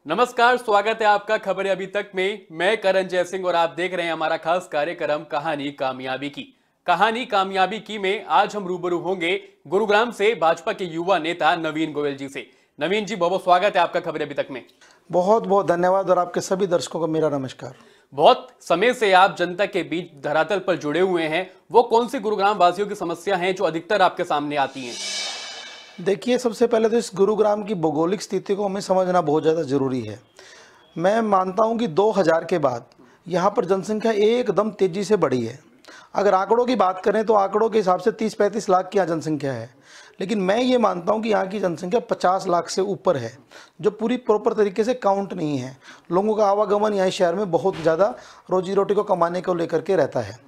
नमस्कार, स्वागत है आपका खबरें अभी तक में। मैं करण जय सिंह और आप देख रहे हैं हमारा खास कार्यक्रम कहानी कामयाबी की। कहानी कामयाबी की में आज हम रूबरू होंगे गुरुग्राम से भाजपा के युवा नेता नवीन गोयल जी से। नवीन जी, बहुत बहुत स्वागत है आपका खबरें अभी तक में। बहुत बहुत धन्यवाद और आपके सभी दर्शकों को मेरा नमस्कार। बहुत समय से आप जनता के बीच धरातल पर जुड़े हुए हैं, वो कौन सी गुरुग्राम वासियों की समस्या हैं जो अधिकतर आपके सामने आती हैं? देखिए, सबसे पहले तो इस गुरुग्राम की भौगोलिक स्थिति को हमें समझना बहुत ज़्यादा ज़रूरी है। मैं मानता हूं कि 2000 के बाद यहाँ पर जनसंख्या एकदम तेज़ी से बढ़ी है। अगर आंकड़ों की बात करें तो आंकड़ों के हिसाब से 30-35 लाख की यहाँ जनसंख्या है, लेकिन मैं ये मानता हूँ कि यहाँ की जनसंख्या 50 लाख से ऊपर है, जो पूरी प्रॉपर तरीके से काउंट नहीं है। लोगों का आवागमन यहाँ शहर में बहुत ज़्यादा रोजी रोटी को कमाने को लेकर के रहता है।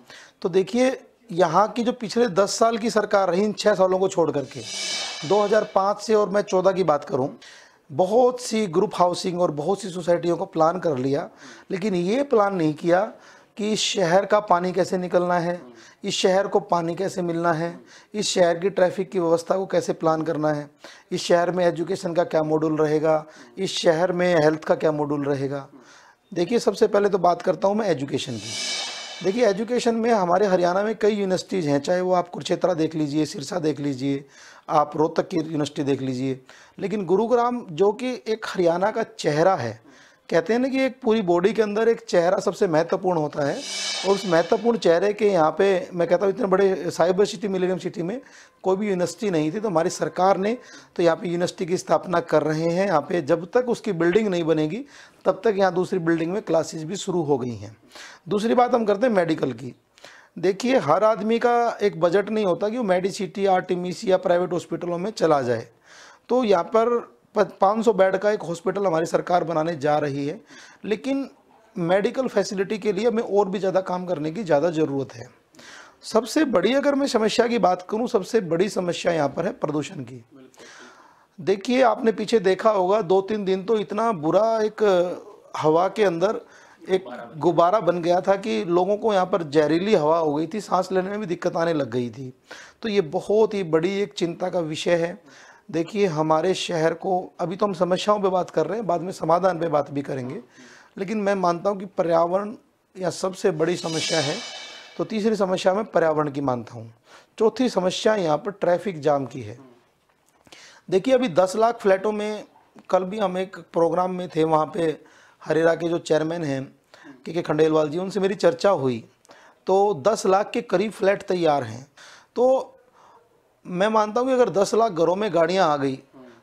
तो देखिए, यहाँ की जो पिछले 10 साल की सरकार रही, इन 6 सालों को छोड़ करके 2005 से और मैं 14 की बात करूं, बहुत सी ग्रुप हाउसिंग और बहुत सी सोसाइटियों को प्लान कर लिया, लेकिन ये प्लान नहीं किया कि इस शहर का पानी कैसे निकलना है, इस शहर को पानी कैसे मिलना है, इस शहर की ट्रैफिक की व्यवस्था को कैसे प्लान करना है, इस शहर में एजुकेशन का क्या मॉड्यूल रहेगा, इस शहर में हेल्थ का क्या मॉड्यूल रहेगा। देखिए, सबसे पहले तो बात करता हूँ मैं एजुकेशन की। देखिए, एजुकेशन में हमारे हरियाणा में कई यूनिवर्सिटीज़ हैं, चाहे वो आप कुरुक्षेत्र देख लीजिए, सिरसा देख लीजिए, आप रोहतक की यूनिवर्सिटी देख लीजिए, लेकिन गुरुग्राम जो कि एक हरियाणा का चेहरा है, कहते हैं ना कि एक पूरी बॉडी के अंदर एक चेहरा सबसे महत्वपूर्ण होता है, और उस महत्वपूर्ण चेहरे के यहाँ पे मैं कहता हूँ इतने बड़े साइबर सिटी मिलेनियम सिटी में कोई भी यूनिवर्सिटी नहीं थी, तो हमारी सरकार ने तो यहाँ पे यूनिवर्सिटी की स्थापना कर रहे हैं। यहाँ पे जब तक उसकी बिल्डिंग नहीं बनेगी तब तक यहाँ दूसरी बिल्डिंग में क्लासेस भी शुरू हो गई हैं। दूसरी बात हम करते हैं मेडिकल की। देखिए, हर आदमी का एक बजट नहीं होता कि वो मेडिसिटी, आर्टिमिस या प्राइवेट हॉस्पिटलों में चला जाए। तो यहाँ पर 500 बेड का एक हॉस्पिटल हमारी सरकार बनाने जा रही है, लेकिन मेडिकल फैसिलिटी के लिए हमें और भी ज़्यादा काम करने की ज़्यादा ज़रूरत है। सबसे बड़ी अगर मैं समस्या की बात करूं, सबसे बड़ी समस्या यहाँ पर है प्रदूषण की। देखिए, आपने पीछे देखा होगा 2-3 दिन तो इतना बुरा एक हवा के अंदर एक गुब्बारा बन गया था कि लोगों को यहाँ पर जहरीली हवा हो गई थी, सांस लेने में भी दिक्कत आने लग गई थी। तो ये बहुत ही बड़ी एक चिंता का विषय है। देखिए, हमारे शहर को, अभी तो हम समस्याओं पे बात कर रहे हैं, बाद में समाधान पे बात भी करेंगे, लेकिन मैं मानता हूँ कि पर्यावरण या सबसे बड़ी समस्या है। तो तीसरी समस्या मैं पर्यावरण की मानता हूँ। चौथी समस्या यहाँ पर ट्रैफिक जाम की है। देखिए, अभी 10 लाख फ्लैटों में, कल भी हम एक प्रोग्राम में थे, वहाँ पे हरेरा के जो चेयरमैन हैं के खंडेलवाल जी, उनसे मेरी चर्चा हुई, तो 10 लाख के करीब फ्लैट तैयार हैं। तो मैं मानता हूँ कि अगर 10 लाख घरों में गाड़ियाँ आ गई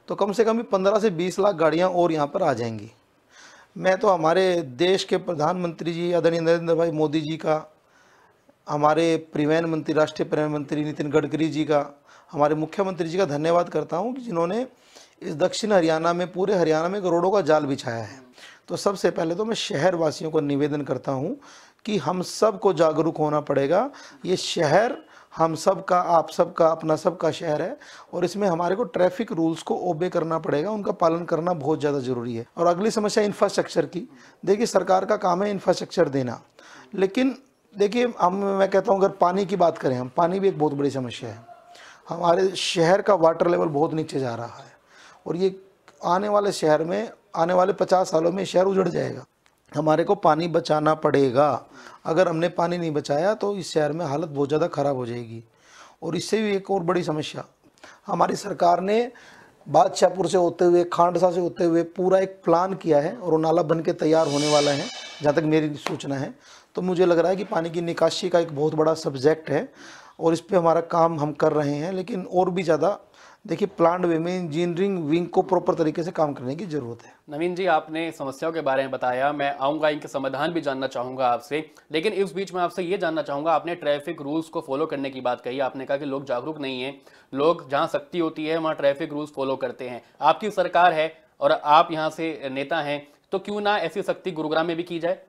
तो कम से कम 15 से 20 लाख गाड़ियाँ और यहाँ पर आ जाएंगी। मैं तो हमारे देश के प्रधानमंत्री जी आदरणीय नरेंद्र भाई मोदी जी का, हमारे परिवहन मंत्री, राष्ट्रीय परिवहन मंत्री नितिन गडकरी जी का, हमारे मुख्यमंत्री जी का धन्यवाद करता हूं कि जिन्होंने इस दक्षिण हरियाणा में, पूरे हरियाणा में करोड़ों का जाल बिछाया है। तो सबसे पहले तो मैं शहर वासियों को निवेदन करता हूं कि हम सब को जागरूक होना पड़ेगा। ये शहर हम सब का, आप सब का, अपना सब का शहर है, और इसमें हमारे को ट्रैफिक रूल्स को ओबे करना पड़ेगा, उनका पालन करना बहुत ज़्यादा ज़रूरी है। और अगली समस्या इंफ्रास्ट्रक्चर की। देखिए, सरकार का काम है इंफ्रास्ट्रक्चर देना, लेकिन देखिए, मैं कहता हूँ अगर पानी की बात करें, हम पानी भी एक बहुत बड़ी समस्या है। हमारे शहर का वाटर लेवल बहुत नीचे जा रहा है, और ये आने वाले शहर में, आने वाले 50 सालों में शहर उजड़ जाएगा। हमारे को पानी बचाना पड़ेगा। अगर हमने पानी नहीं बचाया तो इस शहर में हालत बहुत ज़्यादा ख़राब हो जाएगी। और इससे भी एक और बड़ी समस्या, हमारी सरकार ने बादशाहपुर से होते हुए, खांडसा से होते हुए पूरा एक प्लान किया है, और वो नाला बन के तैयार होने वाला है, जहाँ तक मेरी सूचना है। तो मुझे लग रहा है कि पानी की निकासी का एक बहुत बड़ा सब्जेक्ट है, और इस पे हमारा काम हम कर रहे हैं, लेकिन और भी ज़्यादा देखिए प्लांट वे में इंजीनियरिंग विंग को प्रॉपर तरीके से काम करने की ज़रूरत है। नवीन जी, आपने समस्याओं के बारे में बताया, मैं आऊंगा इनके समाधान भी जानना चाहूंगा आपसे, लेकिन इस बीच में आपसे ये जानना चाहूंगा, आपने ट्रैफिक रूल्स को फॉलो करने की बात कही। आपने कहा कि लोग जागरूक नहीं हैं, लोग जहां सख्ती होती है वहां ट्रैफिक रूल्स फॉलो करते हैं। आपकी सरकार है और आप यहाँ से नेता हैं, तो क्यों ना ऐसी सख्ती गुरुग्राम में भी की जाए?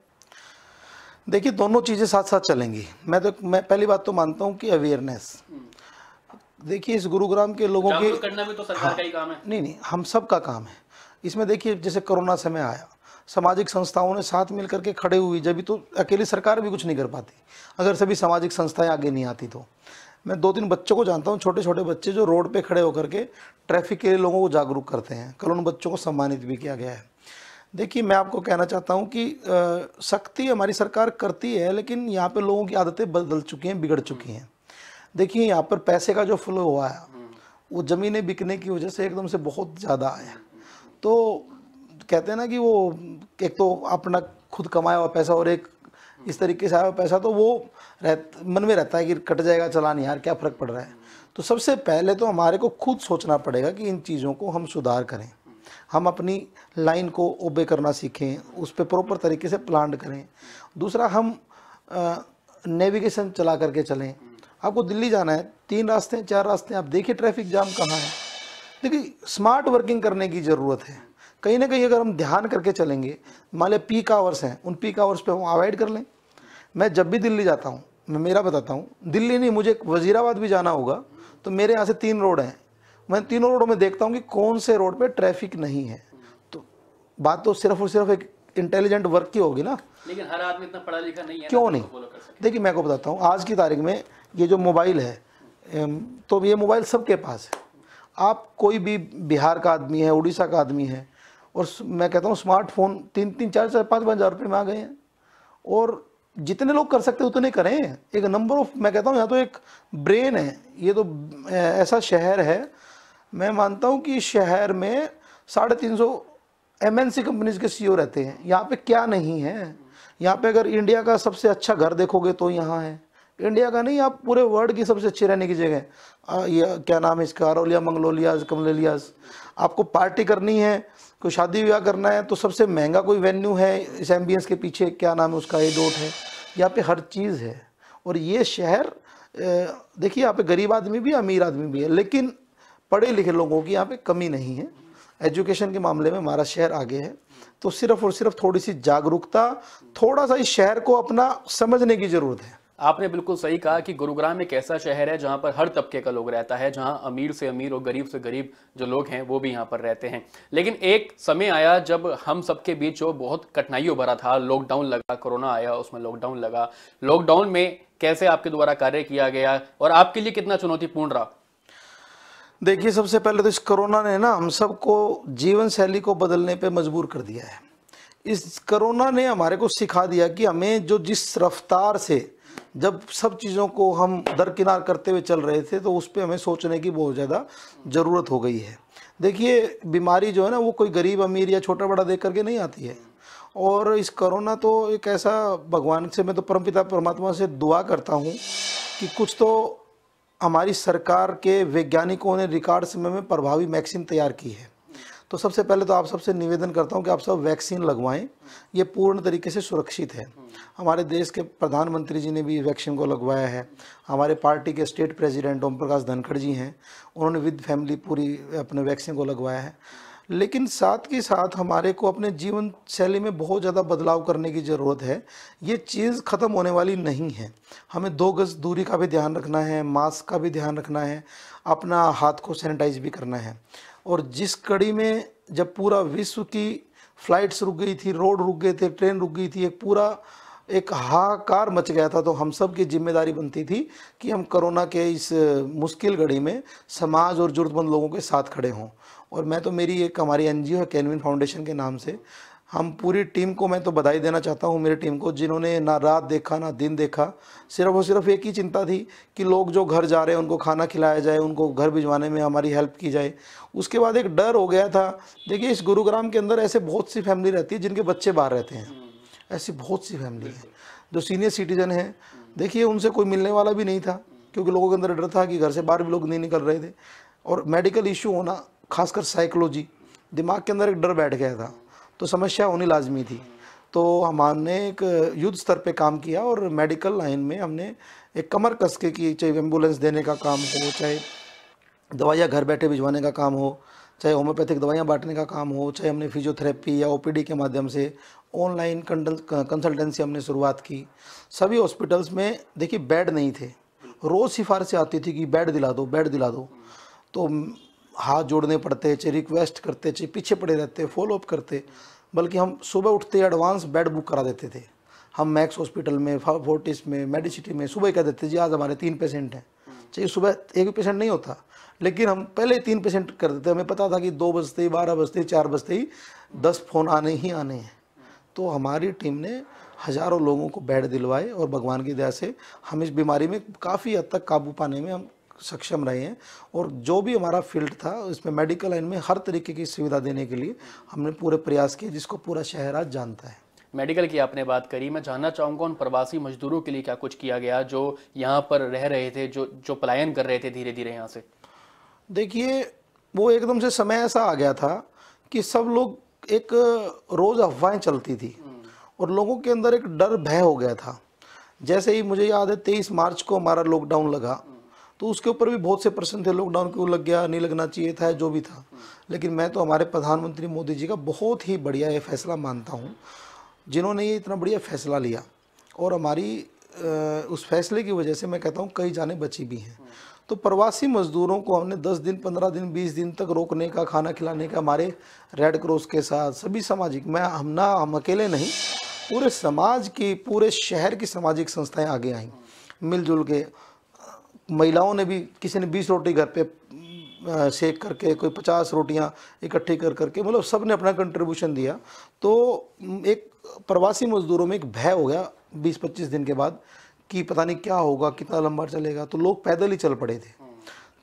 देखिए, दोनों चीज़ें साथ साथ चलेंगी। मैं पहली बात तो मानता हूँ कि अवेयरनेस। देखिए, इस गुरुग्राम के लोगों के करना भी तो सरकार का ही काम है। नहीं, हम सब का काम है इसमें। देखिए, जैसे कोरोना समय आया, सामाजिक संस्थाओं ने साथ मिल करके खड़े हुई, जब भी, तो अकेली सरकार भी कुछ नहीं कर पाती अगर सभी सामाजिक संस्थाएं आगे नहीं आती। तो मैं 2-3 बच्चों को जानता हूँ, छोटे छोटे बच्चे, जो रोड पे खड़े होकर के ट्रैफिक के लिए लोगों को जागरूक करते हैं। कल उन बच्चों को सम्मानित भी किया गया है। देखिए, मैं आपको कहना चाहता हूँ कि सख्ती हमारी सरकार करती है, लेकिन यहाँ पे लोगों की आदतें बदल चुकी हैं, बिगड़ चुकी हैं। देखिए, यहाँ पर पैसे का जो फ्लो हुआ है, वो ज़मीनें बिकने की वजह से एकदम से बहुत ज़्यादा आया। तो कहते हैं ना कि वो एक तो अपना खुद कमाया हुआ पैसा और एक इस तरीके से आया हुआ पैसा, तो वो मन में रहता है कि कट जाएगा चालान, यार क्या फ़र्क पड़ रहा है। तो सबसे पहले तो हमारे को खुद सोचना पड़ेगा कि इन चीज़ों को हम सुधार करें, हम अपनी लाइन को ओबे करना सीखें, उस पर प्रॉपर तरीके से प्लान करें। दूसरा, हम नेविगेशन चला करके चलें। आपको दिल्ली जाना है, 3 रास्ते हैं, 4 रास्ते हैं, आप देखिए ट्रैफिक जाम कहाँ है। देखिए, स्मार्ट वर्किंग करने की ज़रूरत है। कहीं ना कहीं अगर हम ध्यान करके चलेंगे, मान लिया पीक आवर्स हैं, उन पीक आवर्स पे हम अवॉइड कर लें। मैं जब भी दिल्ली जाता हूँ, मैं मेरा बताता हूँ, दिल्ली नहीं, मुझे वज़ीराबाद भी जाना होगा, तो मेरे यहाँ से 3 रोड हैं, मैं तीनों रोडों में देखता हूँ कि कौन से रोड पे ट्रैफिक नहीं है। तो बात तो सिर्फ और सिर्फ एक इंटेलिजेंट वर्क की होगी ना। लेकिन हर आदमी इतना पढ़ा लिखा नहीं है, क्यों नहीं? देखिए, मैं को बताता हूँ, आज की तारीख में ये जो मोबाइल है, तो ये मोबाइल सबके पास है। आप कोई भी बिहार का आदमी है, उड़ीसा का आदमी है, और मैं कहता हूँ स्मार्टफोन 3-3, 4-4, 5-5 हज़ार रुपये में आ गए हैं। और जितने लोग कर सकते उतने करें। एक नंबर ऑफ, मैं कहता हूँ यहाँ तो एक ब्रेन है, ये तो ऐसा शहर है, मैं मानता हूँ कि शहर में 350 MNC कंपनीज के CEO रहते हैं। यहाँ पे क्या नहीं है? यहाँ पे अगर इंडिया का सबसे अच्छा घर देखोगे तो यहाँ है। इंडिया का नहीं, आप पूरे वर्ल्ड की सबसे अच्छी रहने की जगह। ये क्या नाम है इसका, अरोलिया, मंगलोलियाज, कमलेलियाज। आपको पार्टी करनी है, कोई शादी विवाह करना है, तो सबसे महंगा कोई वेन्यू है इस एम्बियंस के पीछे, क्या नाम है उसका, एडोट है। यहाँ पे हर चीज़ है। और ये शहर, देखिए यहाँ पे गरीब आदमी भी है, अमीर आदमी भी है, लेकिन पढ़े लिखे लोगों की यहाँ पे कमी नहीं है। एजुकेशन के मामले में हमारा शहर आगे है। तो सिर्फ और सिर्फ थोड़ी सी जागरूकता, थोड़ा सा इस शहर को अपना समझने की ज़रूरत है। आपने बिल्कुल सही कहा कि गुरुग्राम एक ऐसा शहर है जहां पर हर तबके का लोग रहता है, जहां अमीर से अमीर और गरीब से गरीब जो लोग हैं वो भी यहां पर रहते हैं। लेकिन एक समय आया जब हम सबके बीच जो बहुत कठिनाइयों भरा था, लॉकडाउन लगा, कोरोना आया, उसमें लॉकडाउन लगा। लॉकडाउन में कैसे आपके द्वारा कार्य किया गया और आपके लिए कितना चुनौतीपूर्ण रहा? देखिए, सबसे पहले तो इस कोरोना ने ना हम सबको जीवन शैली को बदलने पे मजबूर कर दिया है। इस कोरोना ने हमारे को सिखा दिया कि हमें जो जिस रफ्तार से जब सब चीज़ों को हम दरकिनार करते हुए चल रहे थे, तो उस पर हमें सोचने की बहुत ज़्यादा ज़रूरत हो गई है। देखिए, बीमारी जो है ना, वो कोई गरीब अमीर या छोटा बड़ा देख करके नहीं आती है। और इस कोरोना तो एक ऐसा, भगवान से मैं तो परमपिता परमात्मा से दुआ करता हूँ कि कुछ तो हमारी सरकार के वैज्ञानिकों ने रिकॉर्ड समय में प्रभावी वैक्सीन तैयार की है। तो सबसे पहले तो आप सबसे निवेदन करता हूं कि आप सब वैक्सीन लगवाएं, ये पूर्ण तरीके से सुरक्षित है। हमारे देश के प्रधानमंत्री जी ने भी वैक्सीन को लगवाया है। हमारे पार्टी के स्टेट प्रेसिडेंट ओम प्रकाश धनखड़ जी हैं, उन्होंने विद फैमिली पूरी अपने वैक्सीन को लगवाया है। लेकिन साथ के साथ हमारे को अपने जीवन शैली में बहुत ज़्यादा बदलाव करने की ज़रूरत है। ये चीज़ ख़त्म होने वाली नहीं है। हमें 2 गज दूरी का भी ध्यान रखना है, मास्क का भी ध्यान रखना है, अपना हाथ को सैनिटाइज भी करना है। और जिस कड़ी में जब पूरा विश्व की फ्लाइट्स रुक गई थी, रोड रुक गए थे, ट्रेन रुक गई थी, एक हाहाकार मच गया था, तो हम सब की जिम्मेदारी बनती थी कि हम कोरोना के इस मुश्किल घड़ी में समाज और ज़रूरतमंद लोगों के साथ खड़े हों। और मैं तो, मेरी एक हमारी NGO है कैनविन फाउंडेशन के नाम से, हम पूरी टीम को मैं तो बधाई देना चाहता हूँ, मेरी टीम को, जिन्होंने ना रात देखा ना दिन देखा। सिर्फ और सिर्फ एक ही चिंता थी कि लोग जो घर जा रहे हैं उनको खाना खिलाया जाए, उनको घर भिजवाने में हमारी हेल्प की जाए। उसके बाद एक डर हो गया था। देखिए, इस गुरुग्राम के अंदर ऐसे बहुत सी फैमिली रहती है जिनके बच्चे बाहर रहते हैं, ऐसी बहुत सी फैमिली है जो सीनियर सिटीजन हैं। देखिए, उनसे कोई मिलने वाला भी नहीं था, क्योंकि लोगों के अंदर डर था कि घर से बाहर भी लोग नहीं निकल रहे थे। और मेडिकल इशू होना, खासकर साइकोलॉजी, दिमाग के अंदर एक डर बैठ गया था, तो समस्या होनी लाजमी थी। तो हमने एक युद्ध स्तर पे काम किया और मेडिकल लाइन में हमने एक कमर कस के की, चाहे एम्बुलेंस देने का काम हो, चाहे दवाइयाँ घर बैठे भिजवाने का काम हो, चाहे होम्योपैथिक दवाइयाँ बांटने का काम हो, चाहे हमने फिजियोथेरेपी या OPD के माध्यम से ऑनलाइन कंसल्टेंसी हमने शुरुआत की। सभी हॉस्पिटल्स में देखिए बेड नहीं थे, रोज़ सिफारिशें आती थी कि बेड दिला दो, बेड दिला दो। तो हाथ जोड़ने पड़ते, चाहे रिक्वेस्ट करते, चाहे पीछे पड़े रहते, फॉलोअप करते। बल्कि हम सुबह उठते एडवांस बेड बुक करा देते थे। हम मैक्स हॉस्पिटल में, फोर्टिस में, मेडिसिटी में सुबह कह देते जी आज हमारे 3 पेशेंट हैं, चाहिए सुबह एक भी पेशेंट नहीं होता, लेकिन हम पहले 3 पेशेंट कर देते, हमें पता था कि 2 बजते ही, 12 बजते ही, 4 बजते ही 10 फ़ोन आने ही आने हैं। तो हमारी टीम ने हज़ारों लोगों को बेड दिलवाए और भगवान की दया से हम इस बीमारी में काफ़ी हद तक काबू पाने में हम सक्षम रहे हैं। और जो भी हमारा फील्ड था उसमें मेडिकल लाइन में हर तरीके की सुविधा देने के लिए हमने पूरे प्रयास किए, जिसको पूरा शहर आज जानता है। मेडिकल की आपने बात करी, मैं जानना चाहूँगा उन प्रवासी मजदूरों के लिए क्या कुछ किया गया जो यहाँ पर रह रहे थे, जो जो पलायन कर रहे थे धीरे धीरे यहाँ से? देखिए, वो एकदम से समय ऐसा आ गया था कि सब लोग, एक रोज़ अफवाहें चलती थी और लोगों के अंदर एक डर भय हो गया था। जैसे ही मुझे याद है 23 मार्च को हमारा लॉकडाउन लगा, तो उसके ऊपर भी बहुत से प्रश्न थे, लॉकडाउन क्यों लग गया, नहीं लगना चाहिए था, जो भी था। लेकिन मैं तो हमारे प्रधानमंत्री मोदी जी का बहुत ही बढ़िया ये फैसला मानता हूँ, जिन्होंने ये इतना बढ़िया फैसला लिया। और हमारी उस फैसले की वजह से मैं कहता हूँ कई जानें बची भी हैं। तो प्रवासी मजदूरों को हमने 10 दिन, 15 दिन, 20 दिन तक रोकने का, खाना खिलाने का, हमारे रेड क्रॉस के साथ सभी सामाजिक, हम अकेले नहीं, पूरे समाज की, पूरे शहर की सामाजिक संस्थाएं आगे आईं मिलजुल के। महिलाओं ने भी, किसी ने 20 रोटी घर पे सेक करके, कोई 50 रोटियां इकट्ठी कर करके, मतलब सब ने अपना कंट्रीब्यूशन दिया। तो एक प्रवासी मजदूरों में एक भय हो गया 20-25 दिन के बाद कि पता नहीं क्या होगा, कितना लंबा चलेगा। तो लोग पैदल ही चल पड़े थे।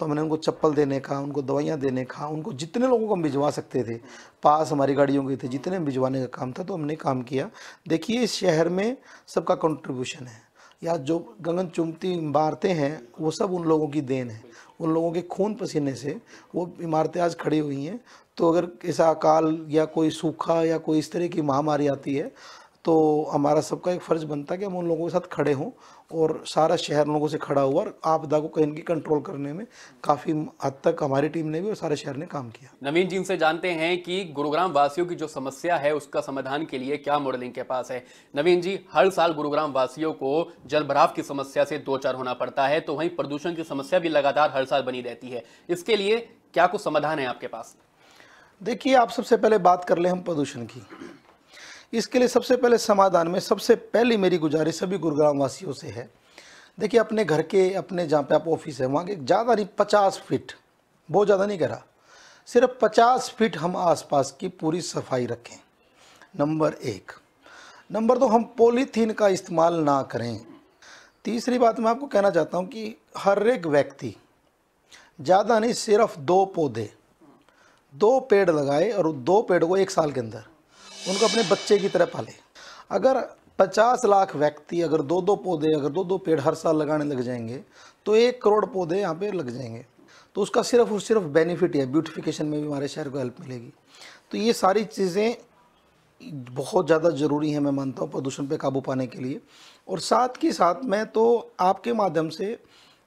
तो हमने उनको चप्पल देने का, उनको दवाइयाँ देने का, उनको जितने लोगों को हम भिजवा सकते थे, पास हमारी गाड़ियों के थे, जितने भिजवाने का काम था, तो हमने काम किया। देखिए, इस शहर में सबका कंट्रीब्यूशन है, या जो गगन चुंबती इमारतें हैं वो सब उन लोगों की देन है, उन लोगों के खून पसीने से वो इमारतें आज खड़ी हुई हैं। तो अगर ऐसा अकाल या कोई सूखा या कोई इस तरह की महामारी आती है, तो हमारा सबका एक फ़र्ज़ बनता है कि हम उन लोगों के साथ खड़े हों, और सारा शहर लोगों से खड़ा हुआ और आपदा को कहीं की कंट्रोल करने में काफ़ी हद तक हमारी टीम ने भी और सारे शहर ने काम किया। नवीन जी, इनसे जानते हैं कि गुरुग्राम वासियों की जो समस्या है उसका समाधान के लिए क्या मॉडल इनके पास है। नवीन जी, हर साल गुरुग्राम वासियों को जलभराव की समस्या से दो चार होना पड़ता है, तो वहीं प्रदूषण की समस्या भी लगातार हर साल बनी रहती है। इसके लिए क्या कुछ समाधान है आपके पास? देखिए, आप सबसे पहले बात कर ले हम प्रदूषण की। इसके लिए सबसे पहले समाधान में सबसे पहली मेरी गुजारिश सभी गुरुग्राम वासियों से है, देखिए अपने घर के, अपने जहाँ पे आप ऑफिस है वहाँ के ज़्यादा नहीं, 50 फीट, बहुत ज़्यादा नहीं करा, सिर्फ 50 फीट हम आसपास की पूरी सफाई रखें, नंबर 1। नंबर 2, हम पॉलीथीन का इस्तेमाल ना करें। तीसरी बात मैं आपको कहना चाहता हूँ कि हर एक व्यक्ति ज़्यादा नहीं, सिर्फ 2 पौधे, 2 पेड़ लगाए, और 2 पेड़ को 1 साल के अंदर उनको अपने बच्चे की तरह पाले। अगर 50 लाख व्यक्ति अगर 2-2 पौधे, अगर 2-2 पेड़ हर साल लगाने लग जाएंगे, तो 1 करोड़ पौधे यहाँ पे लग जाएंगे। तो उसका सिर्फ और सिर्फ बेनिफिट है, ब्यूटिफिकेशन में भी हमारे शहर को हेल्प मिलेगी। तो ये सारी चीज़ें बहुत ज़्यादा ज़रूरी हैं, मैं मानता हूँ, प्रदूषण पे काबू पाने के लिए। और साथ के साथ मैं तो आपके माध्यम से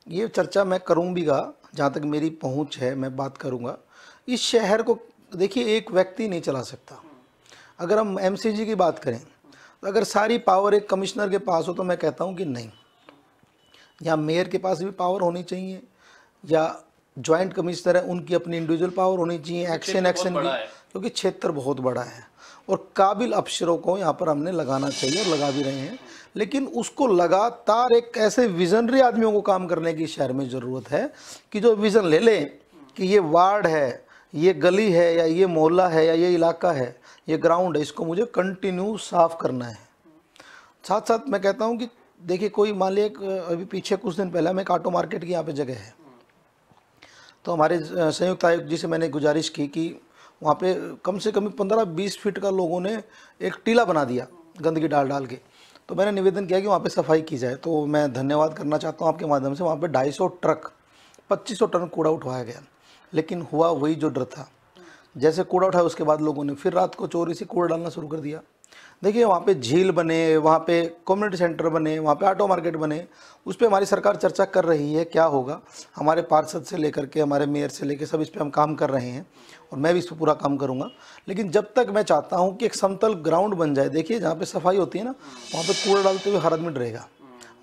ये चर्चा मैं करूँगा, जहाँ तक मेरी पहुँच है मैं बात करूँगा। इस शहर को देखिए, एक व्यक्ति नहीं चला सकता। अगर हम एमसीजी की बात करें, तो अगर सारी पावर एक कमिश्नर के पास हो, तो मैं कहता हूं कि नहीं, या मेयर के पास भी पावर होनी चाहिए, या जॉइंट कमिश्नर है उनकी अपनी इंडिविजुअल पावर होनी चाहिए, एक्शन की, क्योंकि क्षेत्र बहुत बड़ा है और काबिल अफसरों को यहाँ पर हमने लगाना चाहिए और लगा भी रहे हैं। लेकिन उसको लगातार एक ऐसे विजनरी आदमियों को काम करने की शहर में ज़रूरत है कि जो विज़न ले लें कि ये वार्ड है, ये गली है, या ये मोहल्ला है, या ये इलाका है, ये ग्राउंड है, इसको मुझे कंटिन्यू साफ करना है। साथ साथ मैं कहता हूँ कि देखिए, कोई मान लिया अभी पीछे कुछ दिन पहले में एक ऑटो मार्केट की यहाँ पे जगह है, तो हमारे संयुक्त आयुक्त जी से मैंने गुजारिश की कि वहाँ पे कम से कम 15-20 फीट का लोगों ने एक टीला बना दिया गंदगी डाल डाल के। तो मैंने निवेदन किया कि वहाँ पे सफाई की जाए। तो मैं धन्यवाद करना चाहता हूँ आपके माध्यम से, वहाँ पे 250 ट्रक 2500 टन कूड़ा उठवाया गया, लेकिन हुआ वही जो डर था। जैसे कूड़ा उठाया उसके बाद लोगों ने फिर रात को चोरी से कूड़ा डालना शुरू कर दिया। देखिए, वहाँ पे झील बने, वहाँ पे कम्युनिटी सेंटर बने, वहाँ पे ऑटो मार्केट बने, उस पर हमारी सरकार चर्चा कर रही है क्या होगा। हमारे पार्षद से लेकर के हमारे मेयर से लेकर सब इस पर हम काम कर रहे हैं, और मैं भी इस पर पूरा काम करूँगा। लेकिन जब तक मैं चाहता हूँ कि एक समतल ग्राउंड बन जाए। देखिए, जहाँ पे सफाई होती है ना, वहाँ पे कूड़ा डालते हुए हर आदमी डरेगा,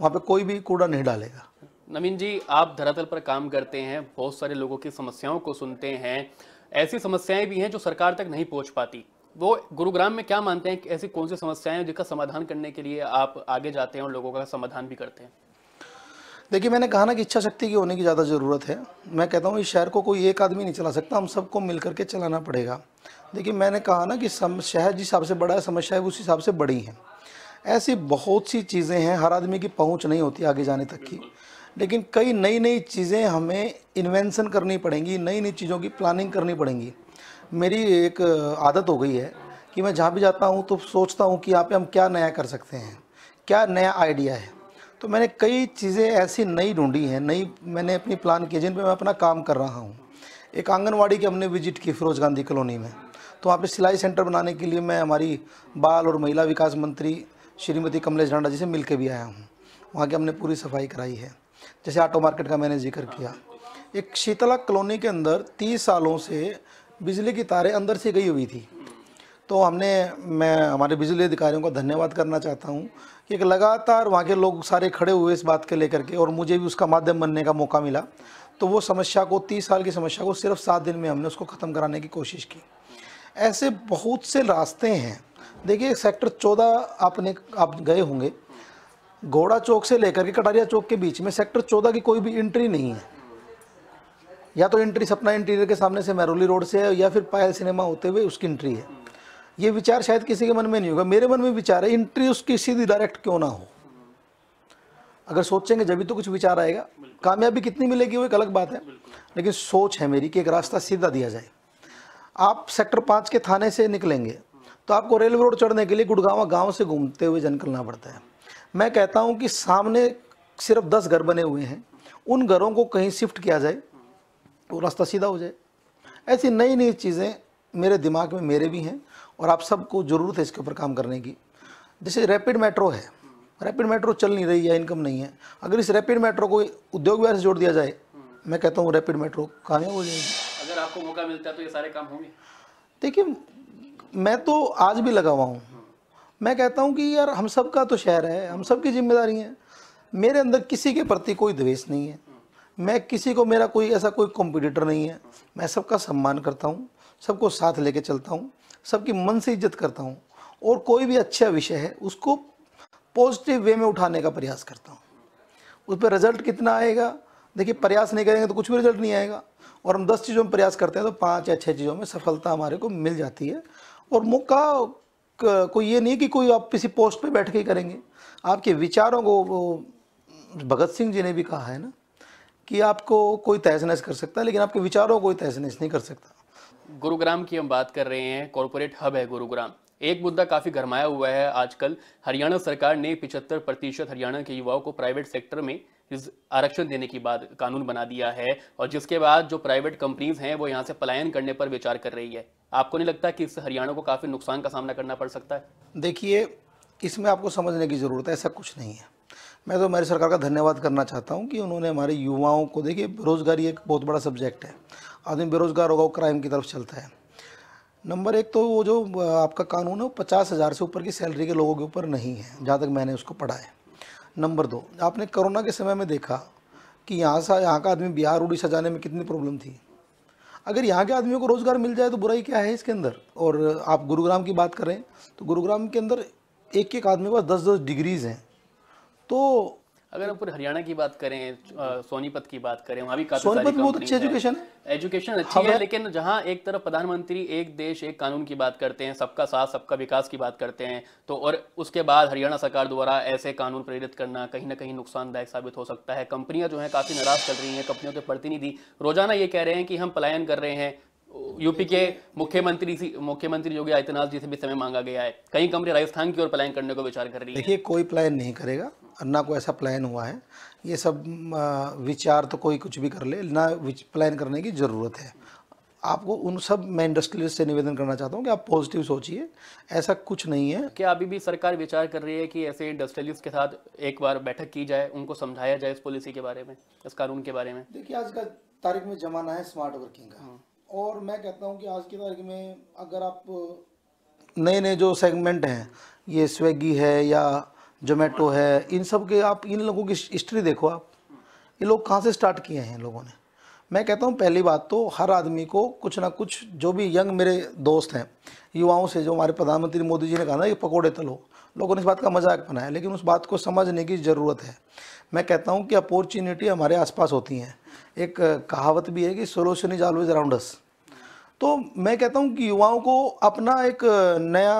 वहाँ पे कोई भी कूड़ा नहीं डालेगा। नवीन जी, आप धरातल पर काम करते हैं, बहुत सारे लोगों की समस्याओं को सुनते हैं, ऐसी समस्याएं भी हैं जो सरकार तक नहीं पहुंच पाती। वो गुरुग्राम में क्या मानते हैं कि ऐसी कौन सी समस्याएं हैं जिसका समाधान करने के लिए आप आगे जाते हैं और लोगों का समाधान भी करते हैं? देखिए, मैंने कहा ना कि इच्छा शक्ति की होने की ज़्यादा ज़रूरत है। मैं कहता हूँ इस शहर को कोई एक आदमी नहीं चला सकता, हम सबको मिल कर के चलाना पड़ेगा। देखिए, मैंने कहा ना कि शहर जिस हिसाब से बड़ा है, समस्याएं उस हिसाब से बड़ी हैं। ऐसी बहुत सी चीज़ें हैं, हर आदमी की पहुंच नहीं होती आगे जाने तक की, लेकिन कई नई नई चीज़ें हमें इन्वेंशन करनी पड़ेंगी, नई नई चीज़ों की प्लानिंग करनी पड़ेंगी। मेरी एक आदत हो गई है कि मैं जहाँ भी जाता हूँ तो सोचता हूँ कि यहाँ पे हम क्या नया कर सकते हैं, क्या नया आइडिया है। तो मैंने कई चीज़ें ऐसी नई ढूंढी हैं, नई मैंने अपनी प्लान की, जिन पे मैं अपना काम कर रहा हूँ। एक आंगनवाड़ी की हमने विजिट की फिरोज गांधी कॉलोनी में, तो वहाँ पे सिलाई सेंटर बनाने के लिए मैं हमारी बाल और महिला विकास मंत्री श्रीमती कमलेश ढांडा जी से मिल के भी आया हूँ। वहाँ की हमने पूरी सफाई कराई है। जैसे ऑटो मार्केट का मैंने जिक्र किया, एक शीतला कॉलोनी के अंदर 30 सालों से बिजली की तारें अंदर से गई हुई थी। तो मैं हमारे बिजली अधिकारियों का धन्यवाद करना चाहता हूँ कि एक लगातार वहाँ के लोग सारे खड़े हुए इस बात के लेकर के, और मुझे भी उसका माध्यम बनने का मौका मिला। तो वो समस्या को, 30 साल की समस्या को सिर्फ 7 दिन में हमने उसको ख़त्म कराने की कोशिश की। ऐसे बहुत से रास्ते हैं। देखिए, सेक्टर 14 आप गए होंगे, घोड़ा चौक से लेकर के कटारिया चौक के बीच में सेक्टर 14 की कोई भी एंट्री नहीं है। या तो एंट्री सपना इंटीरियर के सामने से महरौली रोड से है, या फिर पायल सिनेमा होते हुए उसकी एंट्री है। ये विचार शायद किसी के मन में नहीं होगा, मेरे मन में विचार है एंट्री उसकी सीधी डायरेक्ट क्यों ना हो। अगर सोचेंगे जब भी तो कुछ विचार आएगा। कामयाबी कितनी मिलेगी वो एक अलग बात है, लेकिन सोच है मेरी कि एक रास्ता सीधा दिया जाए। आप सेक्टर 5 के थाने से निकलेंगे तो आपको रेलवे रोड चढ़ने के लिए गुड़गांव गांव से घूमते हुए निकलना पड़ता है। मैं कहता हूं कि सामने सिर्फ 10 घर बने हुए हैं, उन घरों को कहीं शिफ्ट किया जाए, वो रास्ता सीधा हो जाए। ऐसी नई नई चीज़ें मेरे दिमाग में मेरे भी हैं, और आप सबको ज़रूरत है इसके ऊपर काम करने की। जैसे रैपिड मेट्रो है, रैपिड मेट्रो चल नहीं रही है, इनकम नहीं है। अगर इस रैपिड मेट्रो को उद्योग विहार से जोड़ दिया जाए, मैं कहता हूँ रैपिड मेट्रो कामयाब हो जाएगी। अगर आपको मौका मिलता है तो ये सारे काम होंगे। देखिए, मैं तो आज भी लगा हुआ हूँ। मैं कहता हूँ कि यार हम सब का तो शहर है, हम सब की जिम्मेदारी है। मेरे अंदर किसी के प्रति कोई द्वेष नहीं है, मैं किसी को, मेरा कोई ऐसा कोई कॉम्पिटिटर नहीं है। मैं सबका सम्मान करता हूँ, सबको साथ लेके चलता हूँ, सबकी मन से इज्जत करता हूँ, और कोई भी अच्छा विषय है उसको पॉजिटिव वे में उठाने का प्रयास करता हूँ। उस पर रिजल्ट कितना आएगा, देखिए, प्रयास नहीं करेंगे तो कुछ भी रिजल्ट नहीं आएगा। और हम 10 चीज़ों में प्रयास करते हैं तो 5 या 6 चीज़ों में सफलता हमारे को मिल जाती है। और मौका कोई ये नहीं कि कोई आप किसी पोस्ट पे बैठ के ही करेंगे। आपके विचारों को, वो भगत सिंह जी ने भी कहा है ना कि आपको कोई तहस नहस कर सकता है, लेकिन आपके विचारों को कोई तहस नहस नहीं कर सकता। गुरुग्राम की हम बात कर रहे हैं, कॉरपोरेट हब है गुरुग्राम। एक मुद्दा काफी गरमाया हुआ है आजकल। हरियाणा सरकार ने 75% हरियाणा के युवाओं को प्राइवेट सेक्टर में आरक्षण देने की बात कानून बना दिया है, और जिसके बाद जो प्राइवेट कंपनीज हैं वो यहाँ से पलायन करने पर विचार कर रही है। आपको नहीं लगता कि इससे हरियाणा को काफी नुकसान का सामना करना पड़ सकता है? देखिए, इसमें आपको समझने की ज़रूरत है, ऐसा कुछ नहीं है। मैं तो हमारी सरकार का धन्यवाद करना चाहता हूँ कि उन्होंने हमारे युवाओं को, देखिए, बेरोज़गारी एक बहुत बड़ा सब्जेक्ट है। आदमी बेरोज़गार होगा वो क्राइम की तरफ चलता है। नंबर एक तो वो जो आपका कानून है वो 50,000 से ऊपर की सैलरी के लोगों के ऊपर नहीं है, जहाँ तक मैंने उसको पढ़ा है। नंबर 2, आपने कोरोना के समय में देखा कि यहाँ का आदमी बिहार उड़ीसा जाने में कितनी प्रॉब्लम थी। अगर यहाँ के आदमियों को रोज़गार मिल जाए तो बुराई क्या है इसके अंदर। और आप गुरुग्राम की बात करें तो गुरुग्राम के अंदर एक एक आदमी के पास 10-10 डिग्रीज़ हैं। तो अगर हम पूरे हरियाणा की बात करें, सोनीपत की बात करें, वहाँ भी काफी सोनीपत सारी में बहुत अच्छी एजुकेशन है। एजुकेशन अच्छी है, लेकिन जहाँ एक तरफ प्रधानमंत्री एक देश एक कानून की बात करते हैं, सबका साथ सबका विकास की बात करते हैं, तो और उसके बाद हरियाणा सरकार द्वारा ऐसे कानून प्रेरित करना कहीं ना कहीं नुकसानदायक साबित हो सकता है। कंपनियां जो हैं काफी नाराज चल रही हैं, कंपनियों के प्रतिनिधि रोजाना ये कह रहे हैं कि हम पलायन कर रहे हैं। यूपी के मुख्यमंत्री योगी आदित्यनाथ जी से भी समय मांगा गया है। कई कंपनी राजस्थान की ओर पलायन करने को विचार कर रही है। देखिए, कोई प्लान नहीं करेगा, ना कोई ऐसा प्लान हुआ है। ये सब विचार तो कोई कुछ भी कर ले, ना प्लान करने की ज़रूरत है। आपको उन सब, मैं इंडस्ट्रियलिस्ट से निवेदन करना चाहता हूँ कि आप पॉजिटिव सोचिए, ऐसा कुछ नहीं है। क्या अभी भी सरकार विचार कर रही है कि ऐसे इंडस्ट्रियलिस्ट के साथ एक बार बैठक की जाए, उनको समझाया जाए इस पॉलिसी के बारे में, इस कानून के बारे में? देखिए, आज का तारीख में ज़माना है स्मार्ट वर्किंग का, और मैं कहता हूँ कि आज की तारीख में अगर आप नए नए जो सेगमेंट हैं, ये स्विगी है या जोमेटो है, इन सब के आप इन लोगों की हिस्ट्री देखो। आप ये लोग कहाँ से स्टार्ट किए हैं लोगों ने। मैं कहता हूँ पहली बात तो हर आदमी को कुछ ना कुछ, जो भी यंग मेरे दोस्त हैं युवाओं से, जो हमारे प्रधानमंत्री मोदी जी ने कहा ना कि पकोड़े तलो, लोगों ने इस बात का मजाक बनाया, लेकिन उस बात को समझने की ज़रूरत है। मैं कहता हूँ कि अपॉर्चुनिटी हमारे आसपास होती हैं। एक कहावत भी है कि solution is always around us. तो मैं कहता हूँ कि युवाओं को अपना एक नया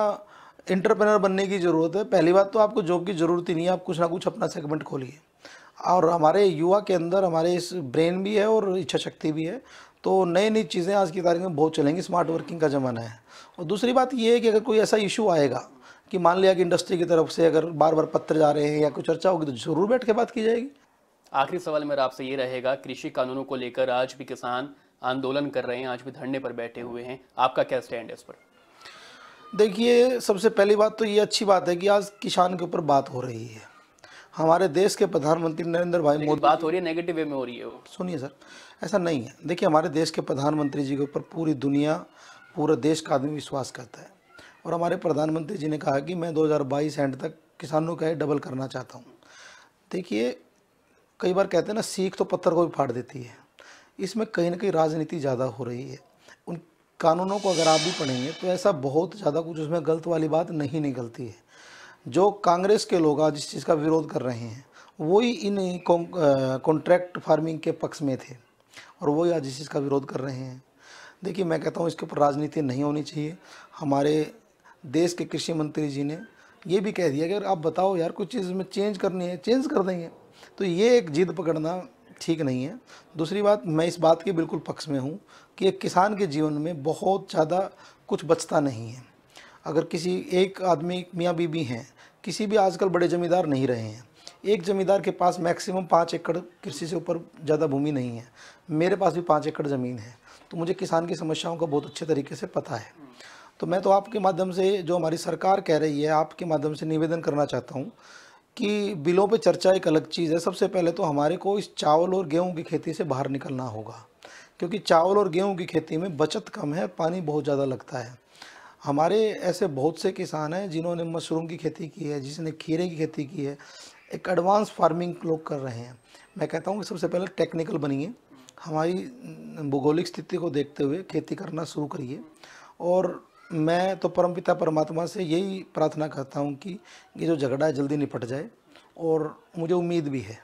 एंटरप्रेन्योर बनने की ज़रूरत है। पहली बात तो आपको जॉब की ज़रूरत ही नहीं है, आप कुछ ना कुछ अपना सेगमेंट खोलिए। और हमारे युवा के अंदर हमारे इस ब्रेन भी है और इच्छा शक्ति भी है, तो नई नई चीज़ें आज की तारीख में बहुत चलेंगी। स्मार्ट वर्किंग का ज़माना है। और दूसरी बात ये है कि अगर कोई ऐसा इशू आएगा कि मान लिया कि इंडस्ट्री की तरफ से अगर बार बार पत्र जा रहे हैं या कोई चर्चा होगी, तो ज़रूर बैठ के बात की जाएगी। आखिरी सवाल मेरा आपसे ये रहेगा, कृषि कानूनों को लेकर आज भी किसान आंदोलन कर रहे हैं, आज भी धरने पर बैठे हुए हैं, आपका क्या स्टैंड है इस पर? देखिए, सबसे पहली बात तो ये अच्छी बात है कि आज किसान के ऊपर बात हो रही है। हमारे देश के प्रधानमंत्री नरेंद्र भाई लेकिन मोदी, बात हो रही है नेगेटिव वे में हो रही है वो। सुनिए सर, ऐसा नहीं है। देखिए, हमारे देश के प्रधानमंत्री जी के ऊपर पूरी दुनिया, पूरे देश का आदमी विश्वास करता है। और हमारे प्रधानमंत्री जी ने कहा कि मैं 2022 एंड तक किसानों का डबल करना चाहता हूँ। देखिए, कई बार कहते हैं ना, सीख तो पत्थर को भी फाड़ देती है। इसमें कहीं ना कहीं राजनीति ज़्यादा हो रही है। उन कानूनों को अगर आप भी पढ़ेंगे तो ऐसा बहुत ज़्यादा कुछ उसमें गलत वाली बात नहीं निकलती है। जो कांग्रेस के लोग आज जिस चीज़ का विरोध कर रहे हैं, वही इन कॉन्ट्रैक्ट फार्मिंग के पक्ष में थे और वही आज इस चीज़ का विरोध कर रहे हैं। देखिए, मैं कहता हूँ इसके ऊपर राजनीति नहीं होनी चाहिए। हमारे देश के कृषि मंत्री जी ने ये भी कह दिया कि अगर आप बताओ यार कुछ चीज़ में चेंज करनी है, चेंज कर देंगे। तो ये एक जिद पकड़ना ठीक नहीं है। दूसरी बात, मैं इस बात के बिल्कुल पक्ष में हूँ कि एक किसान के जीवन में बहुत ज़्यादा कुछ बचता नहीं है। अगर किसी एक आदमी, मियाँ बीबी हैं, किसी भी आजकल बड़े ज़मींदार नहीं रहे हैं। एक ज़मींदार के पास मैक्सिमम 5 एकड़ कृषि से ऊपर ज़्यादा भूमि नहीं है। मेरे पास भी 5 एकड़ ज़मीन है, तो मुझे किसान की समस्याओं का बहुत अच्छे तरीके से पता है। तो मैं तो आपके माध्यम से, जो हमारी सरकार कह रही है, आपके माध्यम से निवेदन करना चाहता हूँ कि बिलों पे चर्चा एक अलग चीज़ है। सबसे पहले तो हमारे को इस चावल और गेहूं की खेती से बाहर निकलना होगा, क्योंकि चावल और गेहूं की खेती में बचत कम है, पानी बहुत ज़्यादा लगता है। हमारे ऐसे बहुत से किसान हैं जिन्होंने मशरूम की खेती की है, जिसने खीरे की खेती की है। एक एडवांस फार्मिंग लोग कर रहे हैं। मैं कहता हूँ कि सबसे पहले टेक्निकल बनिए, हमारी भौगोलिक स्थिति को देखते हुए खेती करना शुरू करिए। और मैं तो परमपिता परमात्मा से यही प्रार्थना करता हूँ कि ये जो झगड़ा है जल्दी निपट जाए। और मुझे उम्मीद भी है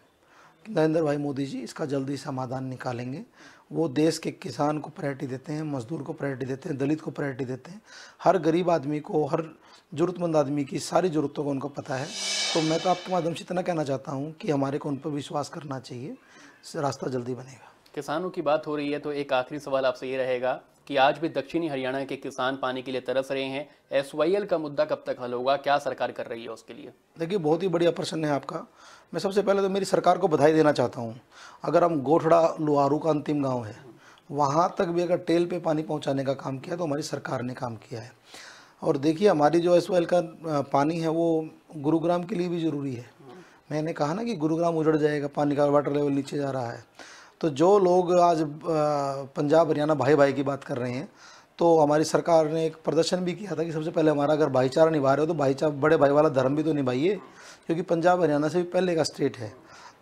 कि नरेंद्र भाई मोदी जी इसका जल्दी समाधान निकालेंगे। वो देश के किसान को प्रायोरिटी देते हैं, मजदूर को प्रायोरिटी देते हैं, दलित को प्रायोरिटी देते हैं। हर गरीब आदमी को, हर ज़रूरतमंद आदमी की सारी ज़रूरतों को उनको पता है। तो मैं तो आपके माध्यम से इतना कहना चाहता हूँ कि हमारे को उन पर विश्वास करना चाहिए, रास्ता जल्दी बनेगा। किसानों की बात हो रही है तो एक आखिरी सवाल आपसे ये रहेगा कि आज भी दक्षिणी हरियाणा के किसान पानी के लिए तरस रहे हैं। एसवाईएल का मुद्दा कब तक हल होगा, क्या सरकार कर रही है उसके लिए? देखिए, बहुत ही बढ़िया प्रश्न है आपका। मैं सबसे पहले तो मेरी सरकार को बधाई देना चाहता हूँ। अगर हम गोठड़ा लुहारू का अंतिम गांव है, वहाँ तक भी अगर टेल पे पानी पहुँचाने का काम किया तो हमारी सरकार ने काम किया है। और देखिए, हमारी जो एसवाईएल का पानी है वो गुरुग्राम के लिए भी ज़रूरी है। मैंने कहा ना कि गुरुग्राम उजड़ जाएगा, पानी का वाटर लेवल नीचे जा रहा है। तो जो लोग आज पंजाब हरियाणा भाई भाई की बात कर रहे हैं, तो हमारी सरकार ने एक प्रदर्शन भी किया था कि सबसे पहले हमारा अगर भाईचारा निभा रहे हो तो भाईचारा, बड़े भाई वाला धर्म भी तो निभाइए, क्योंकि पंजाब हरियाणा से भी पहले का स्टेट है।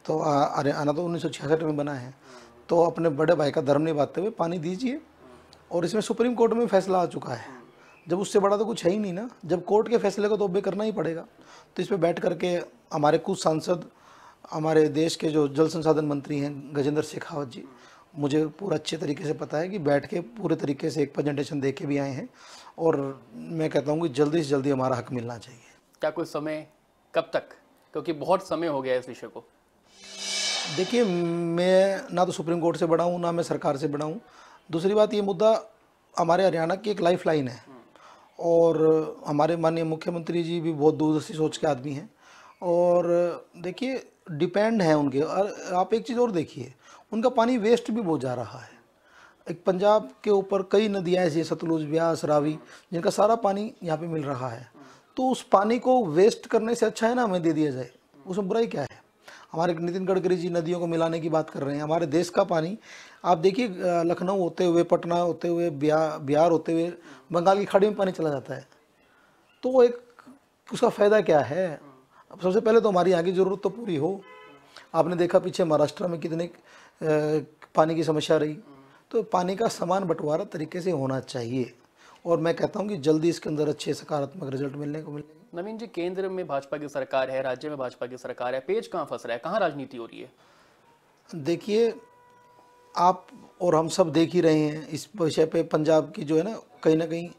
तो हरियाणा तो 1966 में बना है। तो अपने बड़े भाई का धर्म निभाते हुए पानी दीजिए। और इसमें सुप्रीम कोर्ट में फैसला आ चुका है। जब उससे बड़ा तो कुछ है ही नहीं ना, जब कोर्ट के फैसले को तो ओबे करना ही पड़ेगा। तो इस पर बैठ करके हमारे कुछ सांसद, हमारे देश के जो जल संसाधन मंत्री हैं गजेंद्र शेखावत जी, मुझे पूरा अच्छे तरीके से पता है कि बैठ के पूरे तरीके से एक प्रेजेंटेशन दे के भी आए हैं। और मैं कहता हूँ कि जल्दी से जल्दी हमारा हक मिलना चाहिए। क्या कोई समय, कब तक? क्योंकि बहुत समय हो गया इस विषय को। देखिए, मैं ना तो सुप्रीम कोर्ट से बड़ा हूँ, ना मैं सरकार से बड़ा हूँ। दूसरी बात, ये मुद्दा हमारे हरियाणा की एक लाइफ लाइन है। और हमारे माननीय मुख्यमंत्री जी भी बहुत दूरदर्शी सोच के आदमी हैं। और देखिए, डिपेंड है उनके। और आप एक चीज़ और देखिए, उनका पानी वेस्ट भी बहुत जा रहा है। एक पंजाब के ऊपर कई नदियाँ ऐसी, सतलुज, ब्यास, रावी, जिनका सारा पानी यहाँ पे मिल रहा है। तो उस पानी को वेस्ट करने से अच्छा है ना हमें दे दिया जाए, उसमें बुराई क्या है? हमारे नितिन गडकरी जी नदियों को मिलाने की बात कर रहे हैं। हमारे देश का पानी आप देखिए, लखनऊ होते हुए, पटना होते हुए, बिहार होते हुए बंगाल की खाड़ी में पानी चला जाता है। तो एक उसका फ़ायदा क्या है? अब सबसे पहले तो हमारी यहाँ की ज़रूरत तो पूरी हो। आपने देखा पीछे महाराष्ट्र में कितने पानी की समस्या रही। तो पानी का समान बंटवारा तरीके से होना चाहिए। और मैं कहता हूँ कि जल्दी इसके अंदर अच्छे सकारात्मक रिजल्ट मिलने को मिलेंगे। नवीन जी, केंद्र में भाजपा की सरकार है, राज्य में भाजपा की सरकार है, पेच कहाँ फंस रहा है, कहाँ राजनीति हो रही है? देखिए, आप और हम सब देख ही रहे हैं इस विषय पे, पंजाब की जो है ना कहीं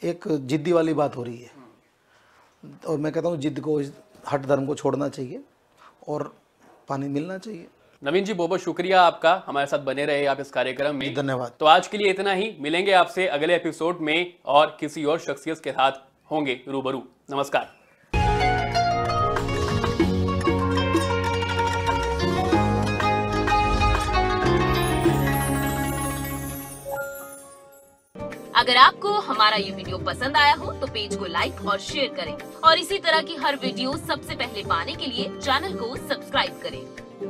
एक जिद्दी वाली बात हो रही है। और मैं कहता हूँ जिद को, हट धर्म को छोड़ना चाहिए और पानी मिलना चाहिए। नवीन जी, बहुत बहुत शुक्रिया आपका, हमारे साथ बने रहे आप इस कार्यक्रम में। धन्यवाद। तो आज के लिए इतना ही, मिलेंगे आपसे अगले एपिसोड में और किसी और शख्सियत के साथ होंगे रूबरू। नमस्कार। अगर आपको हमारा ये वीडियो पसंद आया हो तो पेज को लाइक और शेयर करें और इसी तरह की हर वीडियो सबसे पहले पाने के लिए चैनल को सब्सक्राइब करें।